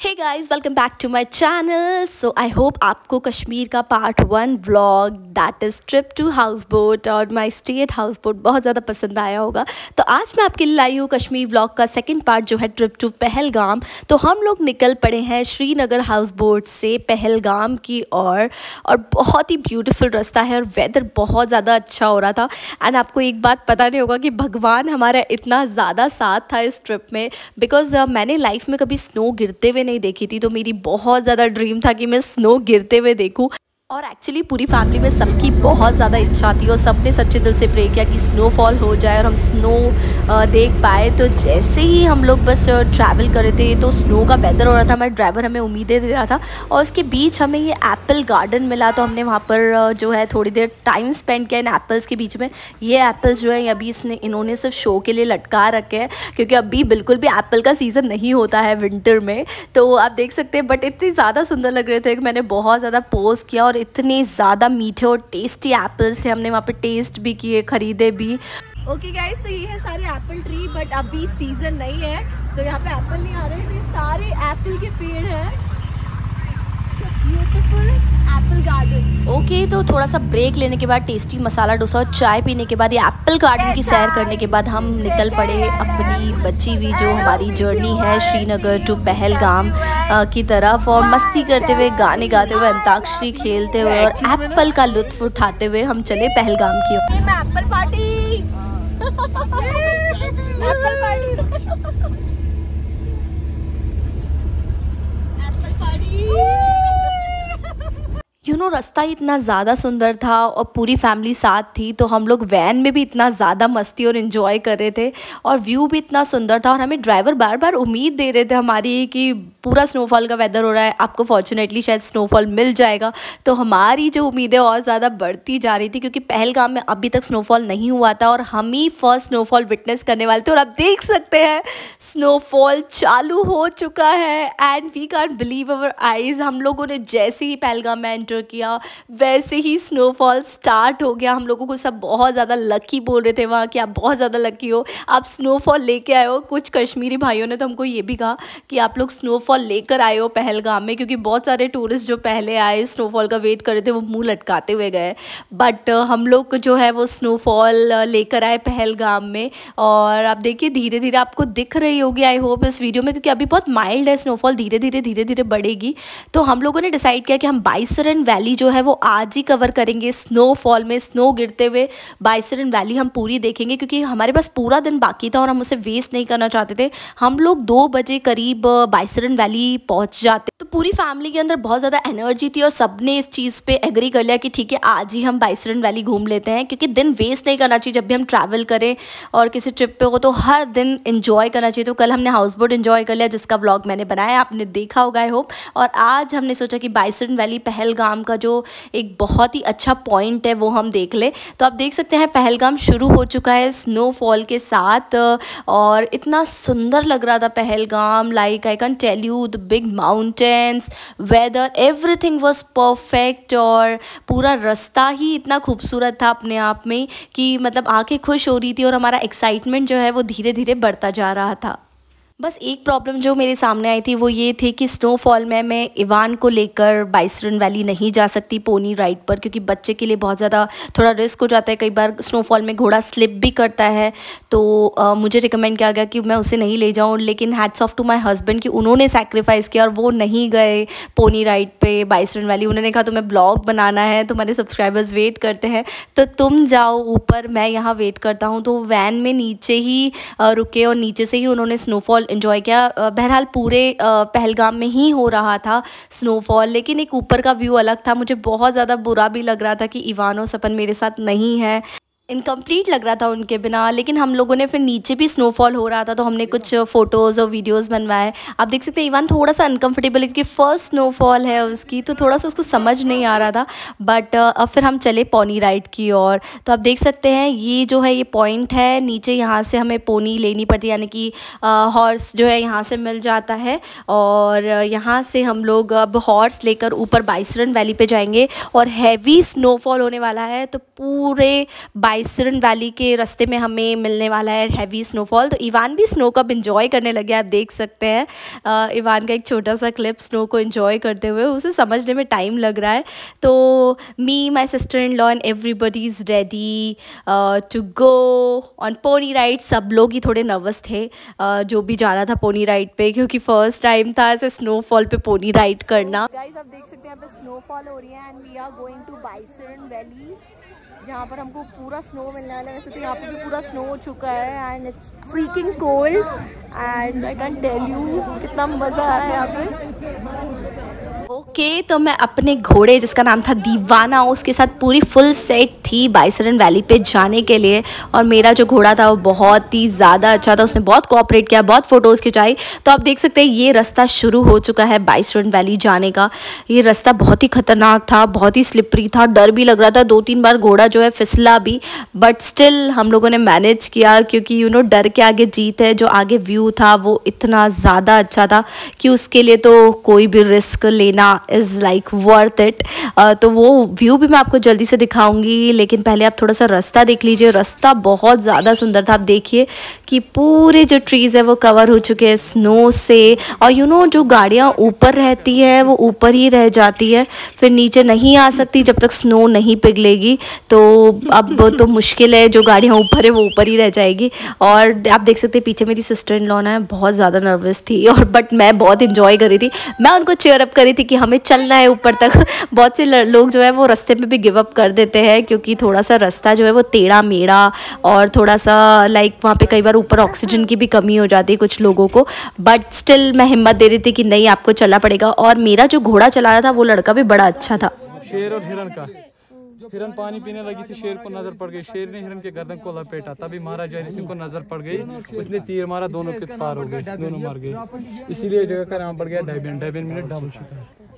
Hey guys, welcome back to my channel. So I hope आपको कश्मीर का part 1 vlog that is trip to houseboat और my stay at houseboat बहुत ज़्यादा पसंद आया होगा। तो आज मैं आपके लिए लाई हूँ कश्मीर व्लॉग का सेकंड पार्ट जो है ट्रिप टू पहलगाम। तो हम लोग निकल पड़े हैं श्रीनगर हाउस बोट से पहलगाम की और बहुत ही ब्यूटीफुल रास्ता है और वेदर बहुत ज़्यादा अच्छा हो रहा था। एंड आपको एक बात पता नहीं होगा कि भगवान हमारा इतना ज़्यादा साथ था इस ट्रिप में, बिकॉज मैंने लाइफ में कभी स्नो गिरते हुए नहीं देखी थी। तो मेरी बहुत ज़्यादा ड्रीम था कि मैं स्नो गिरते हुए देखूं और एक्चुअली पूरी फैमिली में सबकी बहुत ज़्यादा इच्छा थी और सबने सच्चे दिल से प्रे किया कि स्नोफॉल हो जाए और हम स्नो देख पाए। तो जैसे ही हम लोग बस ट्रैवल कर रहे थे तो स्नो का वेदर हो रहा था, हमारा ड्राइवर हमें उम्मीदें दे रहा था और उसके बीच हमें ये एप्पल गार्डन मिला। तो हमने वहाँ पर जो है थोड़ी देर टाइम स्पेंड किया इन एप्पल्स के बीच में। ये एप्पल्स जो है अभी इन्होंने सिर्फ शो के लिए लटका रखे हैं क्योंकि अभी बिल्कुल भी एप्पल का सीज़न नहीं होता है विंटर में। तो आप देख सकते हैं, बट इतनी ज़्यादा सुंदर लग रहे थे कि मैंने बहुत ज़्यादा पोस्ट किया और इतने ज़्यादा मीठे और टेस्टी एप्पल्स थे। हमने वहाँ पे टेस्ट भी किए, खरीदे भी। ओके गाइस, तो ये है सारे एप्पल ट्री, बट अभी सीज़न नहीं है तो यहाँ पे एप्पल नहीं आ रहे। तो ये सारे एप्पल के पेड़ हैं, ब्यूटीफुल एप्पल गार्डन। ओके, तो थोड़ा सा ब्रेक लेने के बाद टेस्टी मसाला डोसा और चाय पीने के बाद ये एप्पल गार्डन की सैर करने के बाद हम निकल पड़े अपनी बची हुई जो हमारी जर्नी है श्रीनगर टू पहलगाम की तरफ, और मस्ती करते हुए, गाने गाते हुए, अंताक्षरी खेलते हुए और एप्पल का लुत्फ उठाते हुए हम चले पहलगाम की ओर। एप्पल पार्टी एप्पल पार्टी रास्ता इतना ज़्यादा सुंदर था और पूरी फैमिली साथ थी। तो हम लोग वैन में भी इतना ज़्यादा मस्ती और इन्जॉय कर रहे थे और व्यू भी इतना सुंदर था। और हमें ड्राइवर बार बार उम्मीद दे रहे थे हमारी कि पूरा स्नोफॉल का वेदर हो रहा है, आपको फॉर्चुनेटली शायद स्नोफॉल मिल जाएगा। तो हमारी जो उम्मीदें और ज़्यादा बढ़ती जा रही थी क्योंकि पहलगाम में अभी तक स्नोफॉल नहीं हुआ था और हम ही फर्स्ट स्नोफॉल विटनेस करने वाले थे। और आप देख सकते हैं स्नोफॉल चालू हो चुका है and we can't believe our eyes. हम लोगों ने जैसे ही पहलगाम में एंटर किया वैसे ही स्नोफॉल स्टार्ट हो गया। हम लोगों को सब बहुत ज़्यादा लकी बोल रहे थे वहाँ कि आप बहुत ज़्यादा लकी हो, आप स्नोफॉल लेके आए हो। कुछ कश्मीरी भाइयों ने तो हमको ये भी कहा कि आप लोग स्नोफॉल लेकर आए हो पहलगाम में, क्योंकि बहुत सारे टूरिस्ट जो पहले आए स्नोफॉल का वेट कर रहे थे वो मुंह लटकाते हुए गए। बट हम लोग जो है वो स्नोफॉल लेकर आए पहलगाम में। और आप देखिए धीरे धीरे आपको दिख रही होगी आई होप इस वीडियो में, क्योंकि अभी बहुत माइल्ड है स्नोफॉल, धीरे धीरे बढ़ेगी। तो हम लोगों ने डिसाइड किया कि हम बाइसरन वैली जो है वो आज ही कवर करेंगे। स्नोफॉल में स्नो गिरते हुए बाइसरन वैली हम पूरी देखेंगे क्योंकि हमारे पास पूरा दिन बाकी था और हम उसे वेस्ट नहीं करना चाहते थे। हम लोग 2 बजे करीब बाइसरन वैली पहुंच जाते। तो पूरी फैमिली के अंदर बहुत ज़्यादा एनर्जी थी और सबने इस चीज़ पे एग्री कर लिया कि ठीक है आज ही हम बाइसरन वैली घूम लेते हैं, क्योंकि दिन वेस्ट नहीं करना चाहिए। जब भी हम ट्रैवल करें और किसी ट्रिप पे हो तो हर दिन इंजॉय करना चाहिए। तो कल हमने हाउस बोट इंजॉय कर लिया जिसका व्लॉग मैंने बनाया, आपने देखा होगा आई होप। और आज हमने सोचा कि बाइसरन वैली पहलगाम का जो एक बहुत ही अच्छा पॉइंट है वो हम देख ले। तो आप देख सकते हैं पहलगाम शुरू हो चुका है स्नोफॉल के साथ और इतना सुंदर लग रहा था Pahalgam. Like I can tell you the big mountains, weather, everything was perfect और पूरा रास्ता ही इतना खूबसूरत था अपने आप में कि मतलब आंखें खुश हो रही थी और हमारा एक्साइटमेंट जो है वो धीरे धीरे बढ़ता जा रहा था। बस एक प्रॉब्लम जो मेरे सामने आई थी वो ये थी कि स्नोफॉल में मैं इवान को लेकर बाइसरन वैली नहीं जा सकती पोनी राइड पर, क्योंकि बच्चे के लिए बहुत ज़्यादा थोड़ा रिस्क हो जाता है। कई बार स्नोफॉल में घोड़ा स्लिप भी करता है। तो मुझे रिकमेंड किया गया कि मैं उसे नहीं ले जाऊं, लेकिन hats off to my husband कि उन्होंने सैक्रिफाइस किया और वो नहीं गए पोनी राइड पे बाइसरन वैली। उन्होंने कहा तुम्हें ब्लॉग बनाना है, तुम्हारे सब्सक्राइबर्स वेट करते हैं तो तुम जाओ ऊपर, मैं यहाँ वेट करता हूँ। तो वैन में नीचे ही रुके और नीचे से ही उन्होंने स्नोफॉल एंजॉय किया। बहरहाल पूरे पहलगाम में ही हो रहा था स्नोफॉल, लेकिन एक ऊपर का व्यू अलग था। मुझे बहुत ज़्यादा बुरा भी लग रहा था कि इवान और सपन मेरे साथ नहीं है, इनकम्प्लीट लग रहा था उनके बिना। लेकिन हम लोगों ने फिर नीचे भी स्नोफॉल हो रहा था तो हमने कुछ फ़ोटोज़ और वीडियोस बनवाए। आप देख सकते हैं इवान थोड़ा सा अनकम्फर्टेबल है क्योंकि फर्स्ट स्नोफॉल है उसकी, तो थोड़ा सा उसको समझ नहीं आ रहा था। बट अब फिर हम चले पोनी राइड की ओर। तो आप देख सकते हैं ये जो है ये पॉइंट है नीचे, यहाँ से हमें पोनी लेनी पड़ती है, यानी कि हॉर्स जो है यहाँ से मिल जाता है। और यहाँ से हम लोग अब हॉर्स लेकर ऊपर बाइसरन वैली पे जाएंगे और हैवी स्नोफॉल होने वाला है। तो पूरे बाइसरन वैली के रास्ते में हमें मिलने वाला है हैवी स्नोफॉल। तो इवान भी स्नो कब इंजॉय करने लगे, आप देख सकते हैं इवान का एक छोटा सा क्लिप स्नो को इंजॉय करते हुए, उसे समझने में टाइम लग रहा है। तो me, my sister in law and everybody is ready to go on pony ride. सब लोग ही थोड़े नर्वस थे जो भी जा रहा था पोनी राइड पे, क्योंकि फर्स्ट टाइम था ऐसे स्नोफॉल पे पोनी राइड करना। गाइस आप देख सकते हैं यहाँ पे स्नोफॉल हो रही है and we are going to Baisaran valley, जहाँ पर हमको पूरा स्नो मिलने वाला है। वैसे तो यहाँ पे भी पूरा स्नो हो चुका है and it's freaking cold and I can tell you कितना मज़ा आ रहा है यहाँ पे। ओके, तो मैं अपने घोड़े जिसका नाम था दीवाना, उसके साथ पूरी फुल सेट थी बाइसरन वैली पे जाने के लिए। और मेरा जो घोड़ा था वो बहुत ही ज़्यादा अच्छा था, उसने बहुत कोऑपरेट किया, बहुत फ़ोटोज़ खिंचाई। तो आप देख सकते हैं ये रास्ता शुरू हो चुका है बाइसरन वैली जाने का। ये रास्ता बहुत ही ख़तरनाक था, बहुत ही स्लिपरी था, डर भी लग रहा था, 2-3 बार घोड़ा जो है फिसला भी, बट स्टिल हम लोगों ने मैनेज किया, क्योंकि डर के आगे जीत है। जो आगे व्यू था वो इतना ज़्यादा अच्छा था कि उसके लिए तो कोई भी रिस्क लेना इज़ लाइक वर्थ इट। तो वो व्यू भी मैं आपको जल्दी से दिखाऊंगी, लेकिन पहले आप थोड़ा सा रास्ता देख लीजिए। रास्ता बहुत ज़्यादा सुंदर था। आप देखिए कि पूरे जो ट्रीज़ है वो कवर हो चुके हैं स्नो से, और जो गाड़ियाँ ऊपर रहती है वो ऊपर ही रह जाती है, फिर नीचे नहीं आ सकती जब तक स्नो नहीं पिघलेगी। तो अब तो मुश्किल है, जो गाड़ियाँ ऊपर है वो ऊपर ही रह जाएगी। और आप देख सकते हैं पीछे मेरी सिस्टर इन लॉ है, बहुत ज़्यादा नर्वस थी, और बट मैं बहुत इंजॉय कर रही थी। मैं उनको चेयर अप कर रही थी कि हमें चलना है ऊपर तक। बहुत से लोग जो है वो रास्ते में भी गिव अप कर देते हैं, क्योंकि थोड़ा सा रास्ता जो है वो टेढ़ा मेढ़ा, और थोड़ा सा लाइक वहाँ पे कई बार ऊपर ऑक्सीजन की भी कमी हो जाती है कुछ लोगों को। बट स्टिल मैं हिम्मत दे रही थी कि नहीं, आपको चलना पड़ेगा। और मेरा जो घोड़ा चला रहा था वो लड़का भी बड़ा अच्छा था। शेर और हिरन का, हिरन पानी पीने लगी थी, शेर को नजर पड़ गई, शेर ने हिरन के गर्दन को लपेटा, तभी महाराज जय सिंह को नजर पड़ गई, उसने तीर मारा, दोनों के पार हो गए, दोनों मर गए। इसीलिए जगह का नाम पड़ गया ढाई मिनट डबल शिकार।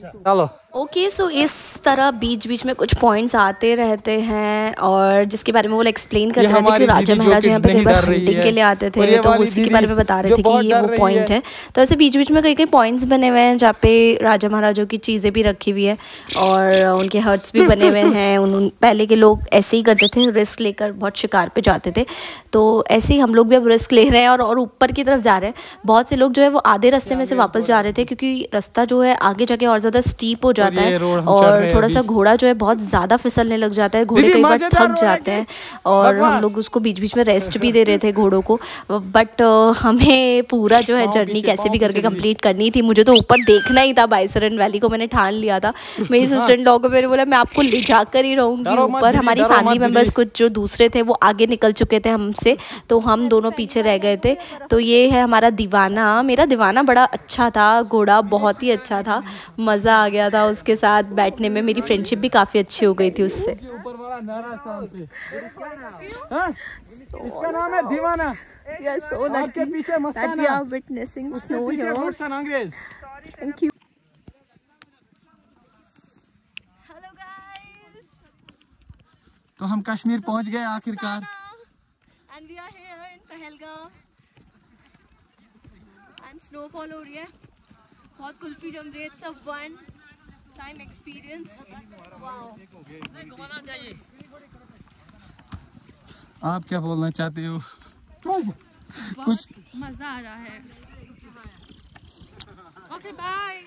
चलो ओके, सो इस तरह बीच बीच में कुछ पॉइंट्स आते रहते हैं, और जिसके बारे में वो एक्सप्लेन करते रहते हैं कि राजा महाराजा यहाँ पे कई बार हंटिंग के लिए आते थे, तो उसी के बारे में बता रहे थे कि ये वो पॉइंट है। तो ऐसे बीच बीच में कई कई पॉइंट्स बने हुए हैं जहाँ पे राजा महाराजों की चीज़ें भी रखी हुई है, और उनके हट्स भी बने हुए हैं। पहले के लोग ऐसे ही करते थे, रिस्क लेकर बहुत शिकार पे जाते थे। तो ऐसे ही हम लोग भी अब रिस्क ले रहे हैं और ऊपर की तरफ जा रहे हैं। बहुत से लोग जो है वो आधे रास्ते में से वापस जा रहे थे, क्योंकि रास्ता जो है आगे जाके और ज़्यादा स्टीप हो जाता है, और थोड़ा सा घोड़ा जो है बहुत ज़्यादा फिसलने लग जाता है, घोड़े कई बार थक जाते हैं, और हम लोग उसको बीच बीच में रेस्ट भी दे रहे थे घोड़ों को। बट हमें पूरा जो है जर्नी कैसे भी करके कंप्लीट करनी थी। मुझे तो ऊपर देखना ही था बाइसरन वैली को, मैंने ठान लिया था। मेरी सिस्टर इन लॉ को मैंने बोला मैं आपको ले जाकर ही रहूँगी ऊपर। हमारी फैमिली मेम्बर्स कुछ जो दूसरे थे वो आगे निकल चुके थे हमसे, तो हम दोनों पीछे रह गए थे। तो ये है हमारा दीवाना। मेरा दीवाना बड़ा अच्छा था, घोड़ा बहुत ही अच्छा था, मज़ा आ गया था उसके साथ बैठने में। मेरी फ्रेंडशिप भी काफ़ी अच्छी हो गई थी उससे। इसका नाम है दीवाना। We are so lucky that we are witnessing snow here. Thank you. Hello guys. तो हम कश्मीर पहुंच गए आखिरकार। And we are here in Pahalgam. And snowfall हो रही है, बहुत कुल्फी जम रही है। It's a one time experience. Wow. आप क्या बोलना चाहते हो? कुछ मजा आ रहा है। Okay bye.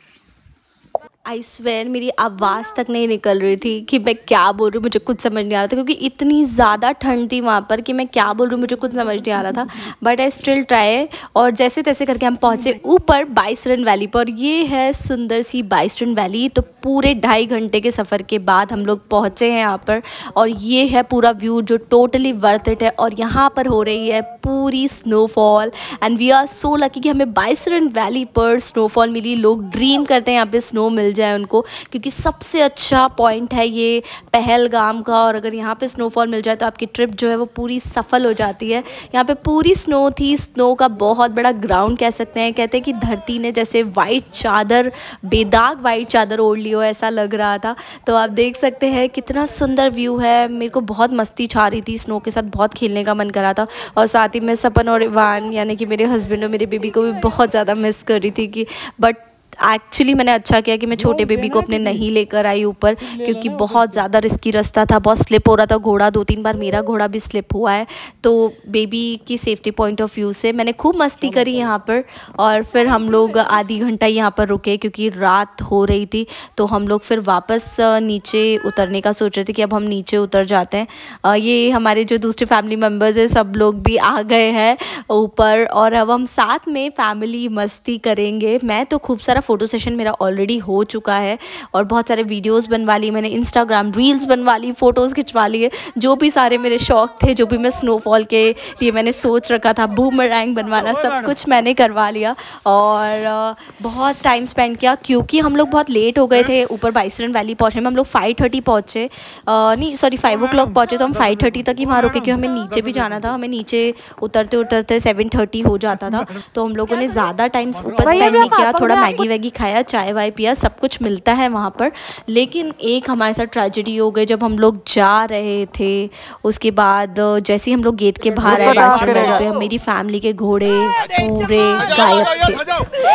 आई स्वेयर मेरी आवाज़ तक नहीं निकल रही थी कि मैं क्या बोल रही हूँ, मुझे कुछ समझ नहीं आ रहा था, क्योंकि इतनी ज़्यादा ठंड थी वहाँ पर कि मैं क्या बोल रही हूँ मुझे कुछ समझ नहीं आ रहा था। बट आई स्टिल ट्राई, और जैसे तैसे करके हम पहुँचे ऊपर बाइसरन वैली पर। ये है सुंदर सी बाइसरन वैली। तो पूरे 2.5 घंटे के सफ़र के बाद हम लोग पहुँचे हैं यहाँ पर, और ये है पूरा व्यू जो टोटली वर्थ इट है। और यहाँ पर हो रही है पूरी snowfall, and we are so lucky कि हमें बाइसरन वैली पर स्नोफॉल मिली। लोग ड्रीम करते हैं यहाँ पे स्नो मिल जाए उनको, क्योंकि सबसे अच्छा पॉइंट है ये पहलगाम का, और अगर यहाँ पे स्नोफॉल मिल जाए तो आपकी ट्रिप जो है वो पूरी सफल हो जाती है। यहाँ पे पूरी स्नो थी, स्नो का बहुत बड़ा ग्राउंड कह सकते हैं। कहते हैं कि धरती ने जैसे वाइट चादर, बेदाग वाइट चादर ओढ़ ली हो, ऐसा लग रहा था। तो आप देख सकते हैं कितना सुंदर व्यू है। मेरे को बहुत मस्ती छा रही थी, स्नो के साथ बहुत खेलने का मन करा था, और साथ ही मैं सपन और इवान यानी कि मेरे हस्बैंड और मेरे बेबी को भी बहुत ज़्यादा मिस कर रही थी कि बट एक्चुअली मैंने अच्छा किया कि मैं छोटे बेबी को अपने नहीं लेकर आई ऊपर, क्योंकि बहुत ज़्यादा रिस्की रास्ता था, बहुत स्लिप हो रहा था घोड़ा, 2-3 बार मेरा घोड़ा भी स्लिप हुआ है। तो बेबी की सेफ्टी पॉइंट ऑफ व्यू से मैंने खूब मस्ती करी यहाँ पर। और फिर हम लोग आधी घंटा यहाँ पर रुके क्योंकि रात हो रही थी। तो हम लोग फिर वापस नीचे उतरने का सोच रहे थे कि अब हम नीचे उतर जाते हैं। ये हमारे जो दूसरे फैमिली मेम्बर्स हैं सब लोग भी आ गए हैं ऊपर, और अब हम साथ में फैमिली मस्ती करेंगे। मैं तो खूब सारा फ़ोटो सेशन मेरा ऑलरेडी हो चुका है और बहुत सारे वीडियोस बनवा ली मैंने, इंस्टाग्राम रील्स बनवा ली, फ़ोटोज़ खिंचवा लिए, जो भी सारे मेरे शौक़ थे, जो भी मैं स्नोफॉल के लिए मैंने सोच रखा था, बूमरैंग बनवाना, सब कुछ मैंने करवा लिया। और बहुत टाइम स्पेंड किया क्योंकि हम लोग बहुत लेट हो गए थे ऊपर बाइसरन वैली पहुँचने में। हम लोग 5:30 पहुँचे, नहीं सॉरी 5 o'clock पहुँचे, तो हम 5:30 तक ही वहाँ रुके क्योंकि हमें नीचे भी जाना था। हमें नीचे उतरते उतरते 7:30 हो जाता था। तो हम लोगों ने ज़्यादा टाइम ऊपर स्पेंड नहीं किया, थोड़ा मैगी वैगी खाया, चाय वाय पिया, सब कुछ मिलता है वहाँ पर। लेकिन एक हमारे साथ ट्रेजेडी हो गई जब हम लोग जा रहे थे। उसके बाद जैसे ही हम लोग गेट के बाहर आए बाइसरन वैली पे, मेरी फैमिली के घोड़े पूरे गायब थे।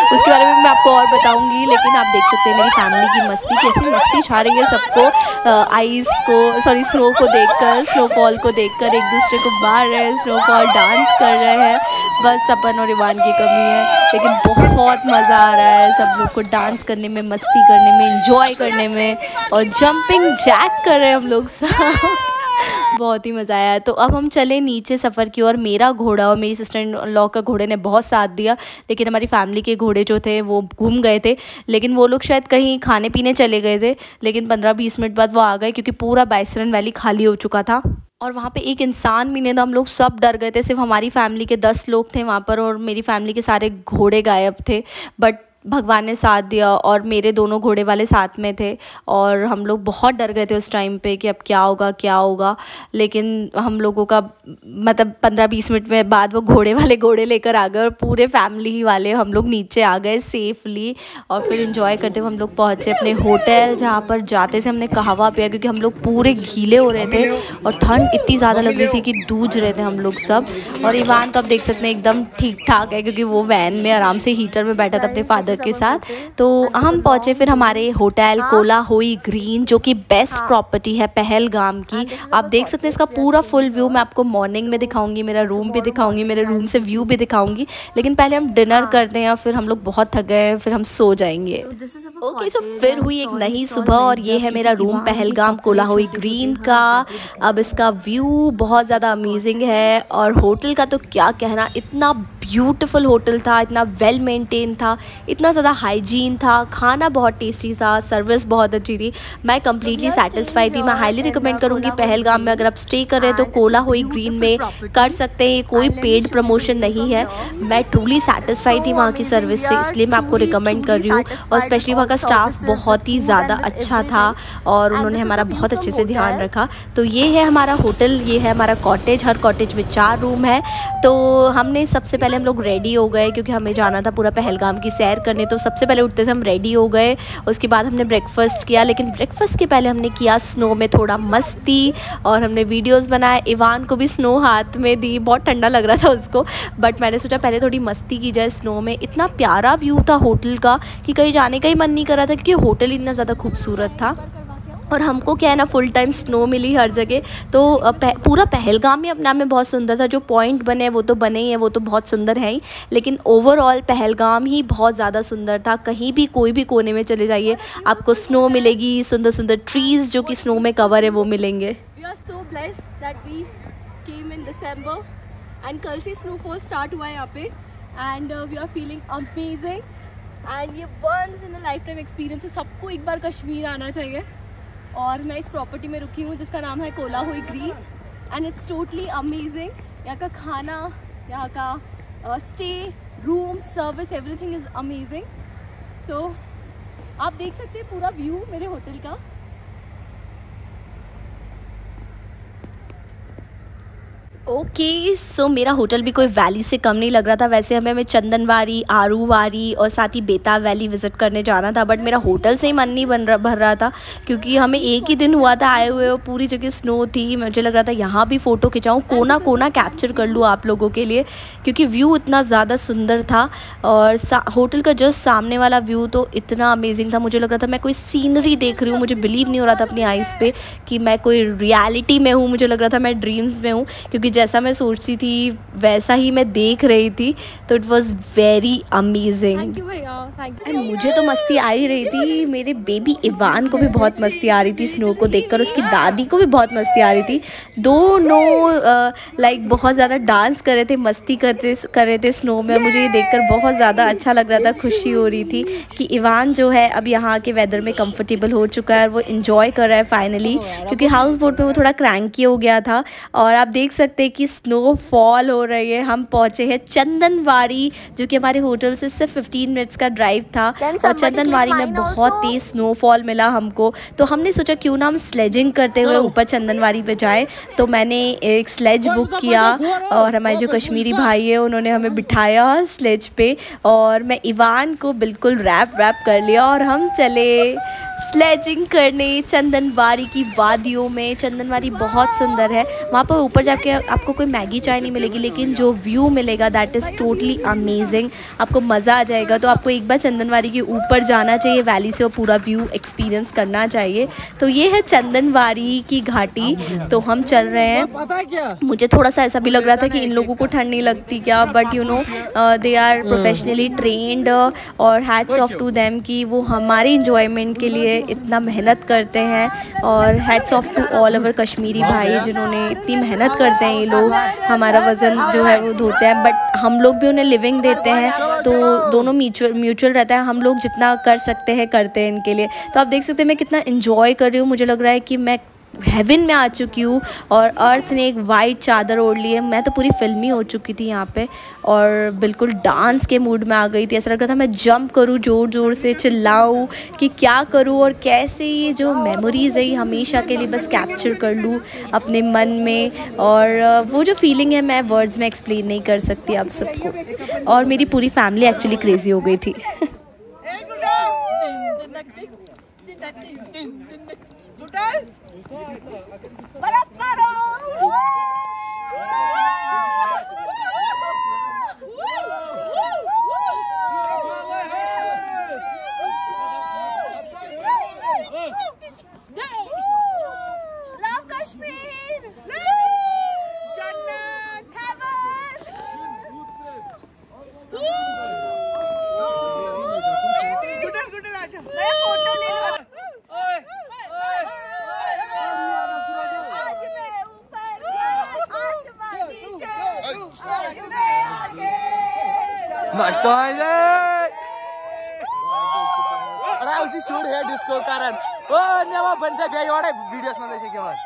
उसके बारे में मैं आपको और बताऊंगी, लेकिन आप देख सकते हैं मेरी फैमिली की मस्ती, कैसी मस्ती छा रही है सबको। आइस को सॉरी स्नो को देखकर, स्नोफॉल को देखकर एक दूसरे को मार रहे हैं, स्नोफॉल डांस कर रहे हैं। बस अपन और ईवान की कमी है, लेकिन बहुत मज़ा आ रहा है सब लोग को डांस करने में, मस्ती करने में, एंजॉय करने में, और जंपिंग जैक कर रहे हैं हम लोग सब। बहुत ही मज़ा आया। तो अब हम चले नीचे सफ़र की ओर। मेरा घोड़ा और मेरी सिस्टर इन लॉ का घोड़े ने बहुत साथ दिया, लेकिन हमारी फैमिली के घोड़े जो थे वो घूम गए थे। लेकिन वो लोग शायद कहीं खाने पीने चले गए थे, लेकिन 15-20 मिनट बाद वो आ गए क्योंकि पूरा बाइसरन वैली खाली हो चुका था और वहाँ पे एक इंसान भी नहीं था। हम लोग सब डर गए थे, सिर्फ हमारी फैमिली के 10 लोग थे वहाँ पर और मेरी फैमिली के सारे घोड़े गायब थे। बट भगवान ने साथ दिया और मेरे दोनों घोड़े वाले साथ में थे और हम लोग बहुत डर गए थे उस टाइम पे कि अब क्या होगा। लेकिन हम लोगों का मतलब 15-20 मिनट में बाद वो घोड़े वाले घोड़े लेकर आ गए और पूरे फैमिली वाले हम लोग नीचे आ गए सेफली। और फिर एंजॉय करते हुए हम लोग पहुँचे अपने होटल, जहाँ पर जाते से हमने कहवा पिया क्योंकि हम लोग पूरे गीले हो रहे थे और ठंड इतनी ज़्यादा लग रही थी कि जूझ रहे थे हम लोग सब। और ईवान तो आप देख सकते हैं एकदम ठीक ठाक है क्योंकि वो वैन में आराम से हीटर में बैठा था अपने फादर के साथ। तो हम पहुंचे फिर हमारे होटल कोला होई ग्रीन, जो कि बेस्ट प्रॉपर्टी है पहलगाम की। आप देख सकते हैं इसका पूरा फुल व्यू मैं आपको मॉर्निंग में दिखाऊंगी, मेरा रूम भी दिखाऊंगी, मेरे रूम से व्यू भी दिखाऊंगी। लेकिन पहले हम डिनर करते हैं और फिर हम लोग बहुत थक गए, फिर हम सो जाएंगे। ओके, सो फिर हुई एक नई सुबह और ये है मेरा रूम पहलगाम कोला होई ग्रीन का। अब इसका व्यू बहुत ज़्यादा अमेजिंग है और होटल का तो क्या कहना, इतना ब्यूटीफुल होटल था, इतना वेल मेंटेन था, इतना ज़्यादा हाइजीन था, खाना बहुत टेस्टी था, सर्विस बहुत अच्छी थी। मैं कम्प्लीटली सेटिस्फाई थी। मैं हाईली रिकमेंड करूँगी पहलगाम में अगर आप स्टे कर रहे हैं तो कोला होई ग्रीन में कर सकते हैं। कोई पेड प्रमोशन नहीं है, मैं ट्रूली सेटिस्फाई थी वहाँ की सर्विस से, इसलिए मैं आपको रिकमेंड कर रही हूँ। और स्पेशली वहाँ का स्टाफ बहुत ही ज़्यादा अच्छा था और उन्होंने हमारा बहुत अच्छे से ध्यान रखा। तो ये है हमारा होटल, ये है हमारा कॉटेज। हर कॉटेज में 4 रूम है। तो हमने सबसे पहले हम लोग रेडी हो गए क्योंकि हमें जाना था पूरा पहलगाम की सैर करने। तो सबसे पहले उठते से हम रेडी हो गए, उसके बाद हमने ब्रेकफास्ट किया। लेकिन ब्रेकफास्ट के पहले हमने किया स्नो में थोड़ा मस्ती और हमने वीडियोस बनाए। इवान को भी स्नो हाथ में दी, बहुत ठंडा लग रहा था उसको, बट मैंने सोचा पहले थोड़ी मस्ती की जाए स्नो में। इतना प्यारा व्यू था होटल का कि कहीं जाने का ही मन नहीं कर रहा था क्योंकि होटल इतना ज़्यादा खूबसूरत था। और हमको क्या है ना फुल टाइम स्नो मिली हर जगह। तो पूरा पहलगाम ही अपने आप में बहुत सुंदर था। जो पॉइंट बने हैं वो तो बने ही हैं, वो तो बहुत सुंदर है ही, लेकिन ओवरऑल पहलगाम ही बहुत ज़्यादा सुंदर था। कहीं भी कोई भी कोने में चले जाइए आपको स्नो मिलेगी, सुंदर सुंदर ट्रीज़ जो कि स्नो में कवर है वो मिलेंगे। We are so blessed that we came in December and कल से स्नोफॉल स्टार्ट हुआ है यहाँ पे and we are feeling amazing and ये once in a lifetime experience है। सबको एक बार कश्मीर आना चाहिए। और मैं इस प्रॉपर्टी में रुकी हूँ जिसका नाम है Kolahoi green and it's totally amazing. यहाँ का खाना, यहाँ का stay, room, service, everything is amazing. So आप देख सकते हैं पूरा व्यू मेरे होटल का। ओके सो मेरा होटल भी कोई वैली से कम नहीं लग रहा था। वैसे हमें चंदनवारी, आरूवारी और साथ ही बेताब वैली विज़िट करने जाना था, बट मेरा होटल से ही मन नहीं भर रहा था, क्योंकि हमें एक ही दिन हुआ था आए हुए और पूरी जगह स्नो थी। मुझे लग रहा था यहाँ भी फ़ोटो खिंचाऊँ, कोना कोना कैप्चर कर लूँ आप लोगों के लिए, क्योंकि व्यू इतना ज़्यादा सुंदर था। और होटल का जस्ट सामने वाला व्यू तो इतना अमेजिंग था, मुझे लग रहा था मैं कोई सीनरी देख रही हूँ। मुझे बिलीव नहीं हो रहा था अपनी आइज़ पे कि मैं कोई रियलिटी में हूँ, मुझे लग रहा था मैं ड्रीम्स में हूँ, क्योंकि जैसा मैं सोचती थी वैसा ही मैं देख रही थी। तो it was very amazing. Thank you भैया, थैंक यू। एंड मुझे तो मस्ती आ ही रही थी, मेरे बेबी इवान को भी बहुत मस्ती आ रही थी स्नो को देखकर, उसकी दादी को भी बहुत मस्ती आ रही थी। दोनों लाइक बहुत ज़्यादा डांस कर रहे थे, मस्ती कर रहे थे स्नो में। मुझे ये देखकर बहुत ज़्यादा अच्छा लग रहा था, खुशी हो रही थी कि इवान जो है अब यहाँ के वेदर में कंफर्टेबल हो चुका है और वो इन्जॉय कर रहा है फाइनली, क्योंकि हाउस बोट पे वो थोड़ा क्रैंकी हो गया था। और आप देख सकते हैं कि स्नो फॉल हो रही है। हम पहुँचे हैं चंदनवारी, जो कि हमारे होटल से सिर्फ 15 मिनट्स का ड्राइव था, और चंदनवारी में बहुत तेज़ स्नोफॉल मिला हमको। तो हमने सोचा क्यों ना हम स्लेजिंग करते हुए ऊपर चंदनवारी पे जाए। तो मैंने एक स्लेज बुक किया और हमारे जो कश्मीरी भाई है उन्होंने हमें बिठाया स्लेज पे, और मैं इवान को बिल्कुल रैप कर लिया और हम चले स्लेजिंग करने चंदनवारी की वादियों में। चंदनवारी बहुत सुंदर है, वहाँ पर ऊपर जाके आपको कोई मैगी चाय नहीं मिलेगी, लेकिन जो व्यू मिलेगा दैट इज़ टोटली अमेजिंग, आपको मज़ा आ जाएगा। तो आपको एक बार चंदनवारी के ऊपर जाना चाहिए वैली से और पूरा व्यू एक्सपीरियंस करना चाहिए। तो ये है चंदनवारी की घाटी, तो हम चल रहे हैं। मुझे थोड़ा सा ऐसा भी लग रहा था कि इन लोगों को ठंड नहीं लगती क्या, but you know they are professionally trained, और हैट्स ऑफ टू देम कि वो हमारे इंजॉयमेंट के लिए इतना मेहनत करते हैं। और hats off to all over Kashmiri भाई जिन्होंने इतनी मेहनत करते हैं। ये लोग हमारा वज़न जो है वो धोते हैं, बट हम लोग भी उन्हें लिविंग देते हैं, तो दोनों म्यूचुअल रहता है। हम लोग जितना कर सकते हैं करते हैं इनके लिए। तो आप देख सकते हैं मैं कितना इन्जॉय कर रही हूँ, मुझे लग रहा है कि मैं हेवन में आ चुकी हूँ और अर्थ ने एक वाइट चादर ओढ़ ली है। मैं तो पूरी फिल्मी हो चुकी थी यहाँ पे और बिल्कुल डांस के मूड में आ गई थी। ऐसा लग रहा था मैं जंप करूँ, ज़ोर ज़ोर से चिल्लाऊँ कि क्या करूँ और कैसे ये जो मेमोरीज़ है ये हमेशा के लिए बस कैप्चर कर लूँ अपने मन में। और वो जो फीलिंग है मैं वर्ड्स में एक्सप्लेन नहीं कर सकती आप सबको। और मेरी पूरी फैमिली एक्चुअली क्रेज़ी हो गई थी। शूट है डिस्को कारण ओ नेवा बनते भे योडे वीडियोस में जैसे के बाद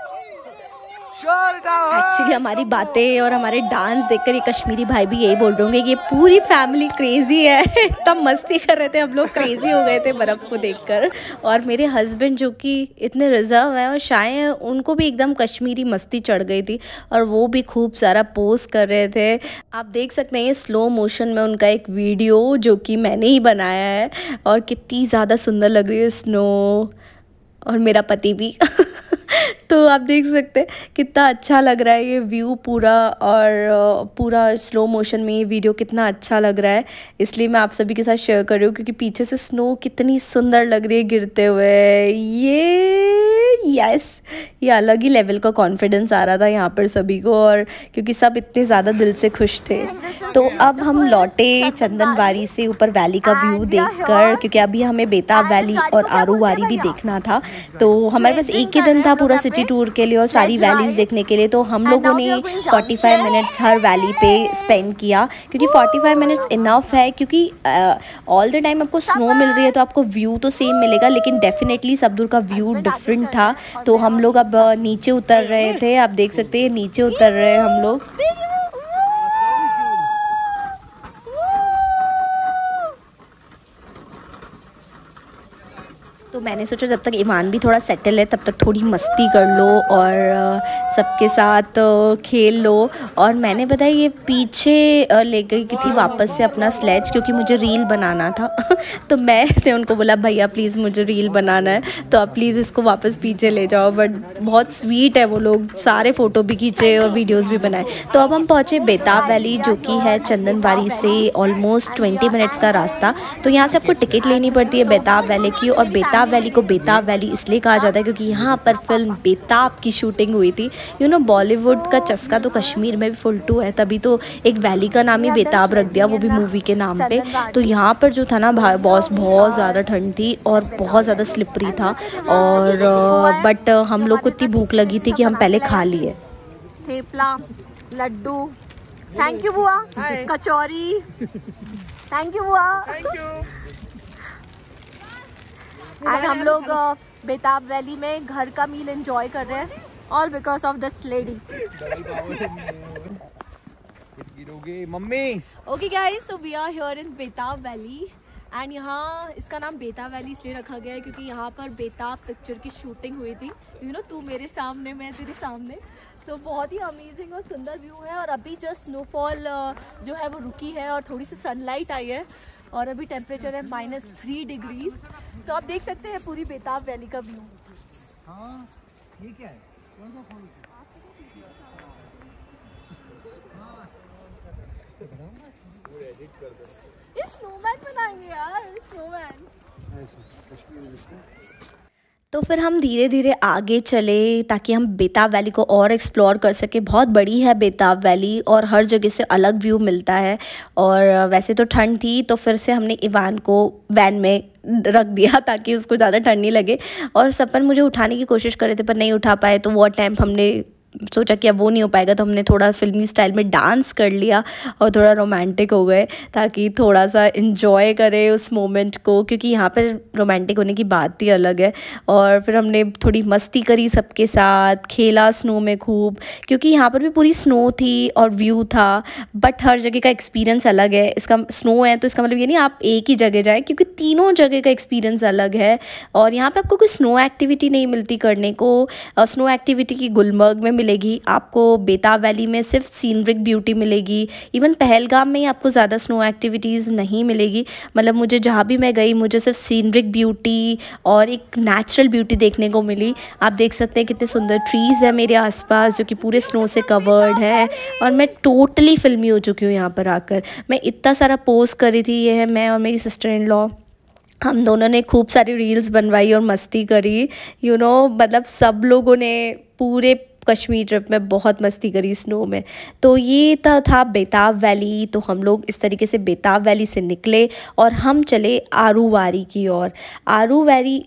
एक्चुअली हमारी बातें और हमारे डांस देखकर ये कश्मीरी भाई भी यही बोल रहे होंगे कि ये पूरी फैमिली क्रेजी है। तब मस्ती कर रहे थे हम लोग, क्रेजी हो गए थे बर्फ़ को देखकर। और मेरे हस्बैंड जो कि इतने रिजर्व हैं और शाय हैं, उनको भी एकदम कश्मीरी मस्ती चढ़ गई थी और वो भी खूब सारा पोस्ट कर रहे थे। आप देख सकते हैं ये स्लो मोशन में उनका एक वीडियो जो कि मैंने ही बनाया है, और कितनी ज़्यादा सुंदर लग रही है स्नो, और मेरा पति भी। तो आप देख सकते हैं कितना अच्छा लग रहा है ये व्यू पूरा, और पूरा स्लो मोशन में ये वीडियो कितना अच्छा लग रहा है, इसलिए मैं आप सभी के साथ शेयर कर रही हूँ, क्योंकि पीछे से स्नो कितनी सुंदर लग रही है गिरते हुए। ये अलग ही लेवल का कॉन्फिडेंस आ रहा था यहाँ पर सभी को, और क्योंकि सब इतने ज़्यादा दिल से खुश थे। तो अब हम लौटे चंदनवारी से ऊपर वैली का व्यू देखकर, क्योंकि अभी हमें बेताब वैली और आरूवारी भी देखना था। तो हमारे पास एक ही दिन था पूरा सिटी टूर के लिए और सारी वैलीज देखने के लिए। तो हम लोगों ने 45 मिनट्स हर वैली पे स्पेंड किया, क्योंकि 45 मिनट्स इनफ है, क्योंकि ऑल द टाइम आपको स्नो मिल रही है तो आपको व्यू तो सेम मिलेगा, लेकिन डेफिनेटली सब दूर का व्यू डिफरेंट था। तो हम लोग अब नीचे उतर रहे थे, आप देख सकते हैं नीचे उतर रहे हैं हम लोग। तो मैंने सोचा जब तक ईमान भी थोड़ा सेटल है तब तक थोड़ी मस्ती कर लो और सबके साथ खेल लो। और मैंने पता है ये पीछे ले गई थी वापस से अपना स्लेज, क्योंकि मुझे रील बनाना था तो मैंने उनको बोला भैया प्लीज़ मुझे रील बनाना है, तो आप प्लीज़ इसको वापस पीछे ले जाओ। बट बहुत स्वीट है वो लोग, सारे फ़ोटो भी खींचे और वीडियोज़ भी बनाए। तो अब हम पहुँचे बेताब वैली, जो कि है चंदनवारी से ऑलमोस्ट 20 मिनट्स का रास्ता। तो यहाँ से आपको टिकट लेनी पड़ती है बेताब वैली की। और बेताब वैली को बेताब वैली इसलिए कहा जाता है क्योंकि यहाँ पर फिल्म बेताब की शूटिंग हुई थी। बॉलीवुड का चस्का तो कश्मीर में भी फुल टू है, तभी तो एक वैली का नाम ही बेताब रख दिया, वो भी मूवी के नाम पे। तो यहाँ पर जो था ना बॉस, बहुत ज़्यादा ठंड थी और बहुत ज़्यादा स्लिपरी था। और बट हम लोग को इतनी भूख लगी थी कि हम पहले खा लिए थेपला, लड्डू, थैंक यू बुआ, कचौरी, थैंक यू बुआ। एंड हम लोग बेताब वैली में घर का मील एंजॉय कर रहे हैं, all because of this lady. Mummy. Okay guys, so we are here in Betaab valley and यहाँ इसका नाम बेताब वैली इसलिए रखा गया है क्योंकि यहाँ पर बेताब पिक्चर की शूटिंग हुई थी। तू मेरे सामने मैं तेरे सामने। तो बहुत ही अमेजिंग और सुंदर व्यू है। और अभी जो स्नोफॉल जो है वो रुकी है और थोड़ी सी सनलाइट आई है और अभी टेम्परेचर है -3 डिग्रीज। तो आप देख सकते हैं पूरी बेताब वैली का व्यू। हाँ, ये क्या है? स्नोमैन बनाएंगे यार, स्नोमैन। तो फिर हम धीरे धीरे आगे चले ताकि हम बेताब वैली को और एक्सप्लोर कर सके। बहुत बड़ी है बेताब वैली और हर जगह से अलग व्यू मिलता है। और वैसे तो ठंड थी तो फिर से हमने इवान को वैन में रख दिया ताकि उसको ज़्यादा ठंड नहीं लगे। और सपन मुझे उठाने की कोशिश कर रहे थे पर नहीं उठा पाए, तो वो टाइम हमने सोचा कि अब वो नहीं हो पाएगा, तो हमने थोड़ा फिल्मी स्टाइल में डांस कर लिया और थोड़ा रोमांटिक हो गए ताकि थोड़ा सा इन्जॉय करें उस मोमेंट को, क्योंकि यहाँ पर रोमांटिक होने की बात ही अलग है। और फिर हमने थोड़ी मस्ती करी सबके साथ, खेला स्नो में खूब, क्योंकि यहाँ पर भी पूरी स्नो थी और व्यू था। बट हर जगह का एक्सपीरियंस अलग है। इसका स्नो है तो इसका मतलब ये नहीं आप एक ही जगह जाए, क्योंकि तीनों जगह का एक्सपीरियंस अलग है। और यहाँ पर आपको कोई स्नो एक्टिविटी नहीं मिलती करने को। स्नो एक्टिविटी की गुलमर्ग में मिलेगी आपको, बेताब वैली में सिर्फ सीनरिक ब्यूटी मिलेगी। इवन पहलगाम में ही आपको ज़्यादा स्नो एक्टिविटीज़ नहीं मिलेगी। मतलब मुझे जहाँ भी मैं गई मुझे सिर्फ सीनरिक ब्यूटी और एक नेचुरल ब्यूटी देखने को मिली। आप देख सकते हैं कितने सुंदर ट्रीज़ है मेरे आसपास जो कि पूरे स्नो से कवर्ड है। और मैं टोटली फिल्मी हो चुकी हूँ यहाँ पर आकर। मैं इतना सारा पोस्ट करी थी, ये है मैं और मेरी सिस्टर इन लॉ, हम दोनों ने खूब सारी रील्स बनवाई और मस्ती करी। मतलब सब लोगों ने पूरे कश्मीर ट्रिप में बहुत मस्ती करी स्नो में। तो ये था बेताब वैली। तो हम लोग इस तरीके से बेताब वैली से निकले और हम चले आरूवारी की ओर। आरूवारी।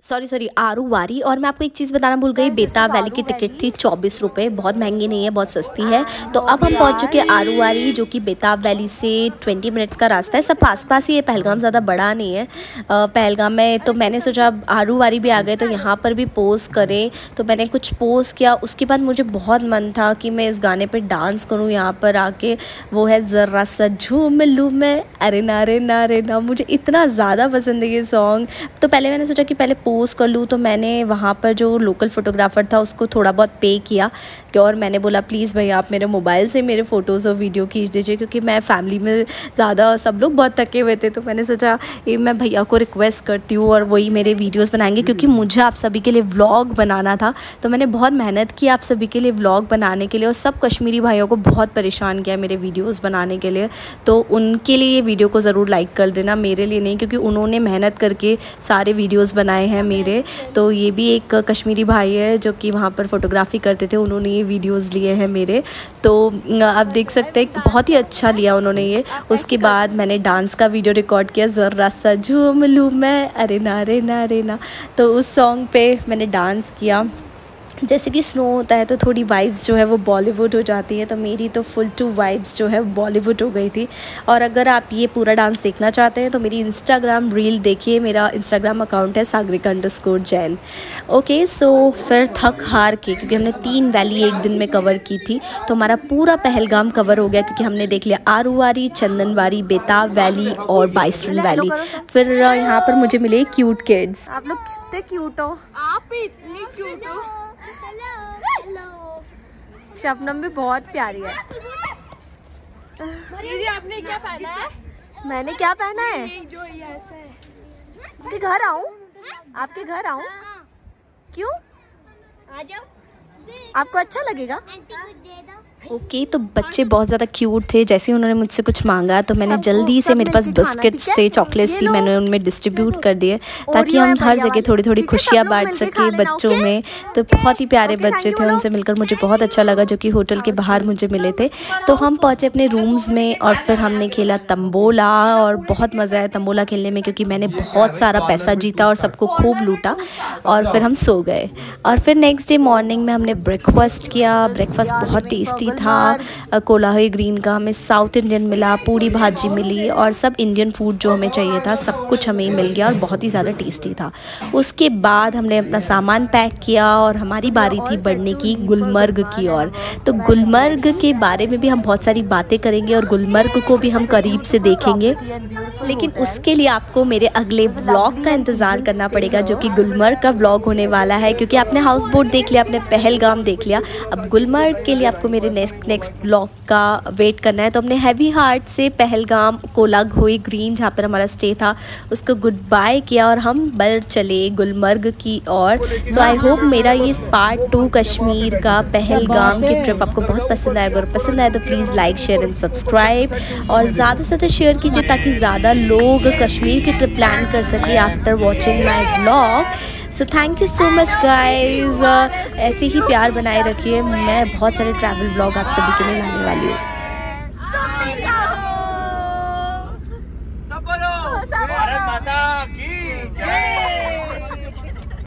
और मैं आपको एक चीज़ बताना भूल गई, बेताब वैली की टिकट थी 24 रुपये, बहुत महंगी नहीं है, बहुत सस्ती है। तो अब हम पहुंच चुके हैं आरूवारी, जो कि बेताब वैली से 20 मिनट्स का रास्ता है। सब आसपास ही है, पहलगाम ज़्यादा बड़ा नहीं है। पहलगाम में तो मैंने सोचा अब आरूवारी भी आ गए तो यहाँ पर भी पोस्ट करें, तो मैंने कुछ पोस्ट किया। उसके बाद मुझे बहुत मन था कि मैं इस गाने पर डांस करूँ यहाँ पर आके, वो है ज़रा सा झूम लूँ मैं, अरे नारे नारे ना। मुझे इतना ज़्यादा पसंद है ये सॉन्ग। तो पहले मैंने सोचा कि पहले पोस्ट कर लूँ, तो मैंने वहाँ पर जो लोकल फ़ोटोग्राफ़र था उसको थोड़ा बहुत पे किया और मैंने बोला प्लीज़ भैया आप मेरे मोबाइल से मेरे फ़ोटोज़ और वीडियो खींच दीजिए, क्योंकि मैं फैमिली में ज़्यादा सब लोग बहुत थके हुए थे। तो मैंने सोचा ये मैं भैया को रिक्वेस्ट करती हूँ और वही मेरे वीडियोज़ बनाएंगे, क्योंकि मुझे आप सभी के लिए व्लॉग बनाना था। तो मैंने बहुत मेहनत की आप सभी के लिए व्लॉग बनाने के लिए, और सब कश्मीरी भाइयों को बहुत परेशान किया मेरे वीडियोज़ बनाने के लिए। तो उनके लिए ये वीडियो को ज़रूर लाइक कर देना, मेरे लिए नहीं, क्योंकि उन्होंने मेहनत करके सारे वीडियोज़ बनाए हैं मेरे। तो ये भी एक कश्मीरी भाई है जो कि वहाँ पर फ़ोटोग्राफ़ी करते थे, उन्होंने ये वीडियोज़ लिए हैं मेरे। तो आप देख सकते हैं बहुत ही अच्छा लिया उन्होंने ये। उसके बाद मैंने डांस का वीडियो रिकॉर्ड किया, ज़रा सा झूम लूँ मैं, अरे नारे नारे ना। तो उस सॉन्ग पे मैंने डांस किया जैसे कि स्नो होता है तो थोड़ी वाइब्स जो है वो बॉलीवुड हो जाती है, तो मेरी तो फुल टू वाइब्स जो है बॉलीवुड हो गई थी। और अगर आप ये पूरा डांस देखना चाहते हैं तो मेरी इंस्टाग्राम रील देखिए, मेरा इंस्टाग्राम अकाउंट है sagrika_jain। ओके, सो फिर थक हार के, क्योंकि हमने 3 वैली एक दिन में कवर की थी, तो हमारा पूरा पहलगाम कवर हो गया, क्योंकि हमने देख लिया आरूवारी, चंदनवारी, बेताब वैली और बाइसरन वैली। फिर यहाँ पर मुझे मिले क्यूट किड्स। आप लोग कितने क्यूट हो, आप इतनी क्यूट हो। शबनम भी बहुत प्यारी है। दीदी आपने क्या पहना है? मैंने क्या पहना है? जो ऐसा है। आपके घर आऊं? आपके घर आऊं? क्यों? आ जाओ। आपको अच्छा लगेगा? ओके, तो बच्चे बहुत ज़्यादा क्यूट थे। जैसे ही उन्होंने मुझसे कुछ मांगा तो मैंने जल्दी से, मेरे पास बिस्किट्स थे, चॉकलेट्स थी, मैंने उनमें डिस्ट्रीब्यूट कर दिए ताकि हम हर जगह थोड़ी थोड़ी खुशियाँ बांट सकें बच्चों में। तो बहुत ही प्यारे बच्चे थे, उनसे मिलकर मुझे बहुत अच्छा लगा, जो कि होटल के बाहर मुझे मिले थे। तो हम पहुँचे अपने रूम्स में और फिर हमने खेला तंबोला, और बहुत मज़ा आया तंबोला खेलने में, क्योंकि मैंने बहुत सारा पैसा जीता और सबको खूब लूटा। और फिर हम सो गए। और फिर नेक्स्ट डे मॉर्निंग में हमने ब्रेकफास्ट किया। ब्रेकफास्ट बहुत टेस्टी था। कोलाहई ग्रीन का हमें साउथ इंडियन मिला, पूरी भाजी मिली, और सब इंडियन फूड जो हमें चाहिए था सब कुछ हमें मिल गया, और बहुत ही ज़्यादा टेस्टी था। उसके बाद हमने अपना सामान पैक किया और हमारी बारी थी बढ़ने की गुलमर्ग की ओर। तो गुलमर्ग के बारे में भी हम बहुत सारी बातें करेंगे और गुलमर्ग को भी हम करीब से देखेंगे, लेकिन उसके लिए आपको मेरे अगले व्लॉग का इंतज़ार करना पड़ेगा, जो कि गुलमर्ग का व्लॉग होने वाला है। क्योंकि आपने हाउस बोट देख लिया, आपने पहलगाम देख लिया, अब गुलमर्ग के लिए आपको मेरे नेक्स्ट व्लॉग का वेट करना है। तो हमने हैवी हार्ट से पहलगाम, कोलाघोई ग्रीन जहाँ पर हमारा स्टे था, उसको गुड बाय किया और हम बढ़ चले गुलमर्ग की ओर। सो आई होप मेरा ये पार्ट 2 कश्मीर का पहलगाम की ट्रिप आपको बहुत पसंद आएगा। अगर पसंद आए तो please like, share and subscribe, और ज़्यादा से ज़्यादा शेयर कीजिए ताकि ज़्यादा लोग कश्मीर की ट्रिप प्लान कर सके after watching my vlog. So thank you so much guys, ऐसे ही प्यार बनाए रखिए। मैं बहुत सारे ट्रैवल व्लॉग आप सभी के लिए लाने वाली हूँ। सब बोलो भारत माता की जय।